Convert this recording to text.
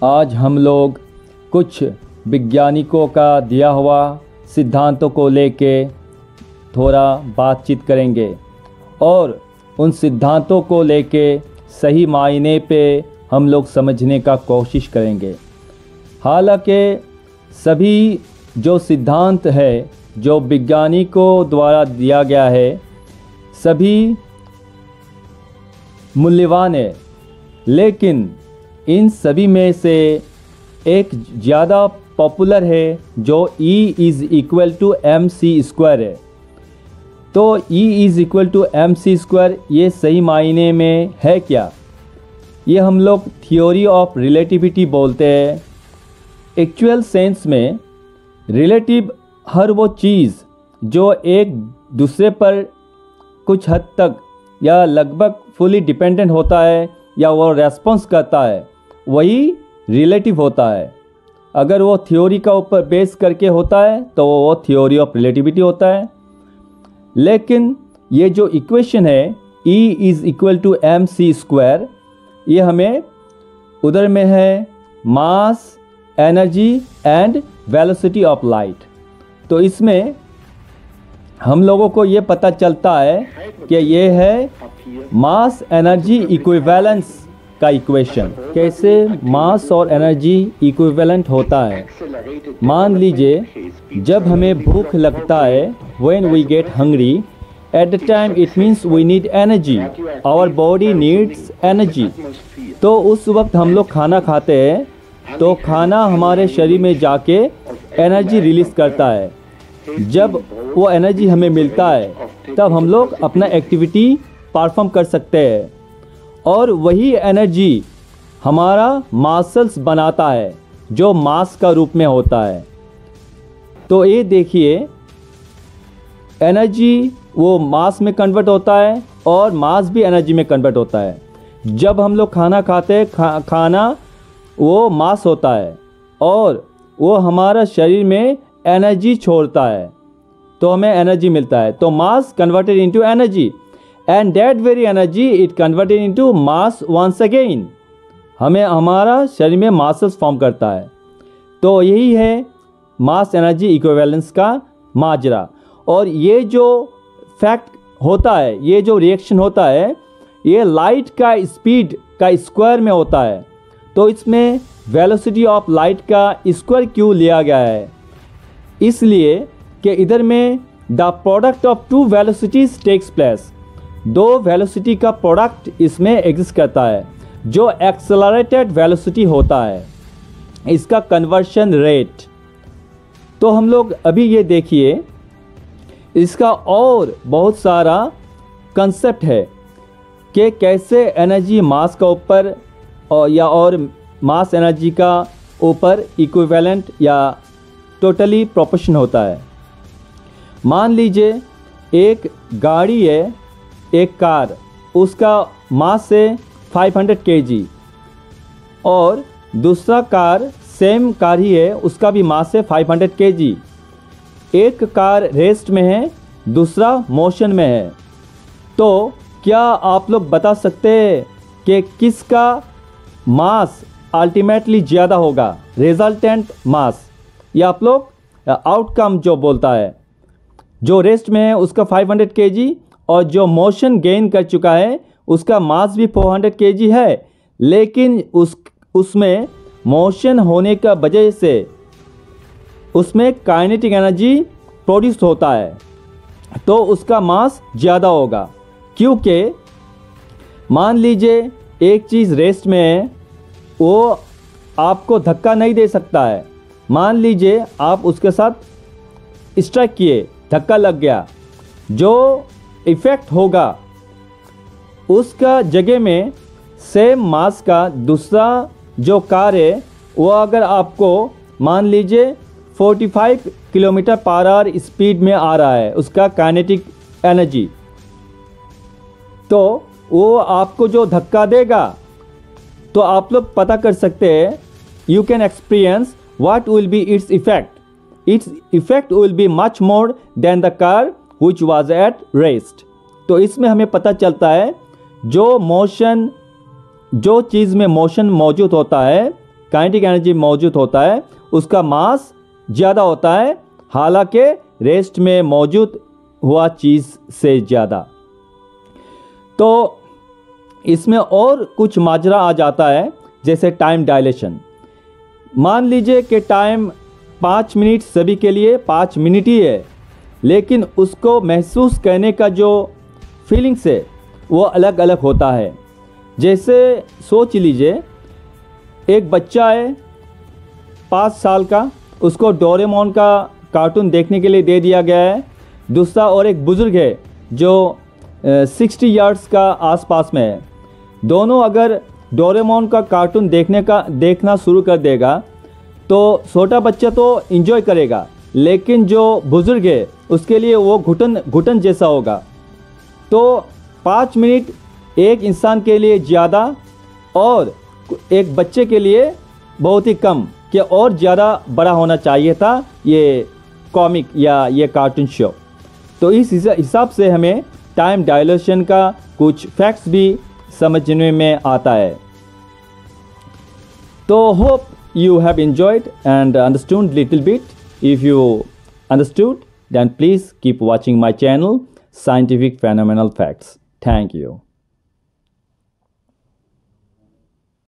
आज हम लोग कुछ वैज्ञानिकों का दिया हुआ सिद्धांतों को लेके थोड़ा बातचीत करेंगे और उन सिद्धांतों को लेके सही मायने पे हम लोग समझने का कोशिश करेंगे। हालांकि सभी जो सिद्धांत है जो वैज्ञानिकों द्वारा दिया गया है सभी मूल्यवान है, लेकिन इन सभी में से एक ज़्यादा पॉपुलर है जो E is equal to MC square है। तो E is equal to MC square ये सही मायने में है क्या? ये हम लोग थ्योरी ऑफ रिलेटिविटी बोलते हैं। एक्चुअल सेंस में रिलेटिव हर वो चीज़ जो एक दूसरे पर कुछ हद तक या लगभग फुली डिपेंडेंट होता है या वो रेस्पॉन्स करता है वही रिलेटिव होता है। अगर वो थ्योरी का ऊपर बेस करके होता है तो वो थ्योरी ऑफ रिलेटिविटी होता है। लेकिन ये जो इक्वेशन है E is equal to MC square ये हमें उधर में है mass, energy and velocity of light. तो इसमें हम लोगों को ये पता चलता है कि ये है मास एनर्जी इक्विवेलेंस का इक्वेशन। कैसे मास और एनर्जी इक्विवेलेंट होता है? मान लीजिए जब हमें भूख लगता है, when we get hungry, at the time it means we need energy, our body needs energy. तो उस वक्त हम लोग खाना खाते हैं तो खाना हमारे शरीर में जाके एनर्जी रिलीज़ करता है। जब वो एनर्जी हमें मिलता है तब हम लोग अपना एक्टिविटी परफॉर्म कर सकते हैं और वही एनर्जी हमारा मसल्स बनाता है जो मास का रूप में होता है। तो ये देखिए एनर्जी वो मास में कन्वर्ट होता है और मास भी एनर्जी में कन्वर्ट होता है। जब हम लोग खाना खाते हैं खाना वो मास होता है और वो हमारा शरीर में एनर्जी छोड़ता है तो हमें एनर्जी मिलता है। तो mass converted into energy and that very energy it converted into mass once again. हमें हमारा शरीर में मासल्स फॉर्म करता है। तो यही है मास एनर्जी इक्विवेलेंस का माजरा। और ये जो फैक्ट होता है, ये जो रिएक्शन होता है, ये लाइट का स्पीड का स्क्वायर में होता है। तो इसमें वेलोसिटी ऑफ लाइट का स्क्वायर क्यों लिया गया है? इसलिए कि इधर में the product of two velocities takes place. दो वेलोसिटी का प्रोडक्ट इसमें एग्जिस्ट करता है जो एक्सेलरेटेड वेलोसिटी होता है, इसका कन्वर्शन रेट। तो हम लोग अभी ये देखिए इसका और बहुत सारा कंसेप्ट है कि कैसे एनर्जी मास का ऊपर और मास एनर्जी का ऊपर इक्विवेलेंट या टोटली प्रोपोर्शन होता है। मान लीजिए एक गाड़ी है, एक कार, उसका मास से 500 kg और दूसरा कार सेम कार ही है, उसका भी मास है 500 kg। एक कार रेस्ट में है, दूसरा मोशन में है। तो क्या आप लोग बता सकते हैं कि किसका मास अल्टीमेटली ज़्यादा होगा? रिजल्टेंट मास या आप लोग आउटकम जो बोलता है, जो रेस्ट में है उसका 500 kg और जो मोशन गेन कर चुका है उसका मास भी 400 kg है, लेकिन उसमें मोशन होने का वजह से उसमें काइनेटिक एनर्जी प्रोड्यूस होता है तो उसका मास ज़्यादा होगा। क्योंकि मान लीजिए एक चीज़ रेस्ट में है, वो आपको धक्का नहीं दे सकता है। मान लीजिए आप उसके साथ स्ट्राइक किए, धक्का लग गया, जो इफ़ेक्ट होगा उसका जगह में सेम मास का दूसरा जो कार है वो अगर आपको मान लीजिए 45 किलोमीटर पर आवर स्पीड में आ रहा है उसका काइनेटिक एनर्जी, तो वो आपको जो धक्का देगा तो आप लोग पता कर सकते हैं, you can experience what will be its effect. Its effect will be much more than the car which was at rest. तो इसमें हमें पता चलता है जो चीज़ में मोशन मौजूद होता है काइनेटिक एनर्जी मौजूद होता है उसका मास ज़्यादा होता है, हालांकि रेस्ट में मौजूद हुआ चीज़ से ज़्यादा। तो इसमें और कुछ माजरा आ जाता है, जैसे टाइम डायलेशन। मान लीजिए कि टाइम 5 मिनट सभी के लिए 5 मिनट ही है, लेकिन उसको महसूस करने का जो फीलिंग्स है वो अलग अलग होता है। जैसे सोच लीजिए एक बच्चा है 5 साल का, उसको डोरेमोन का कार्टून देखने के लिए दे दिया गया है। दूसरा और एक बुज़ुर्ग है जो 60 इयर्स का आसपास में है। दोनों अगर डोरेमोन का कार्टून देखना शुरू कर देगा तो छोटा बच्चा तो एंजॉय करेगा, लेकिन जो बुज़ुर्ग है उसके लिए वो घुटन जैसा होगा। तो 5 मिनट एक इंसान के लिए ज़्यादा और एक बच्चे के लिए बहुत ही कम, कि और ज़्यादा बड़ा होना चाहिए था ये कॉमिक या ये कार्टून शो। तो इस हिसाब से हमें टाइम डायलेशन का कुछ फैक्ट्स भी समझने में आता है। तो hope you have enjoyed and understood little bit. If you understood, then please keep watching my channel, Scientific Phenomenal Facts. Thank you.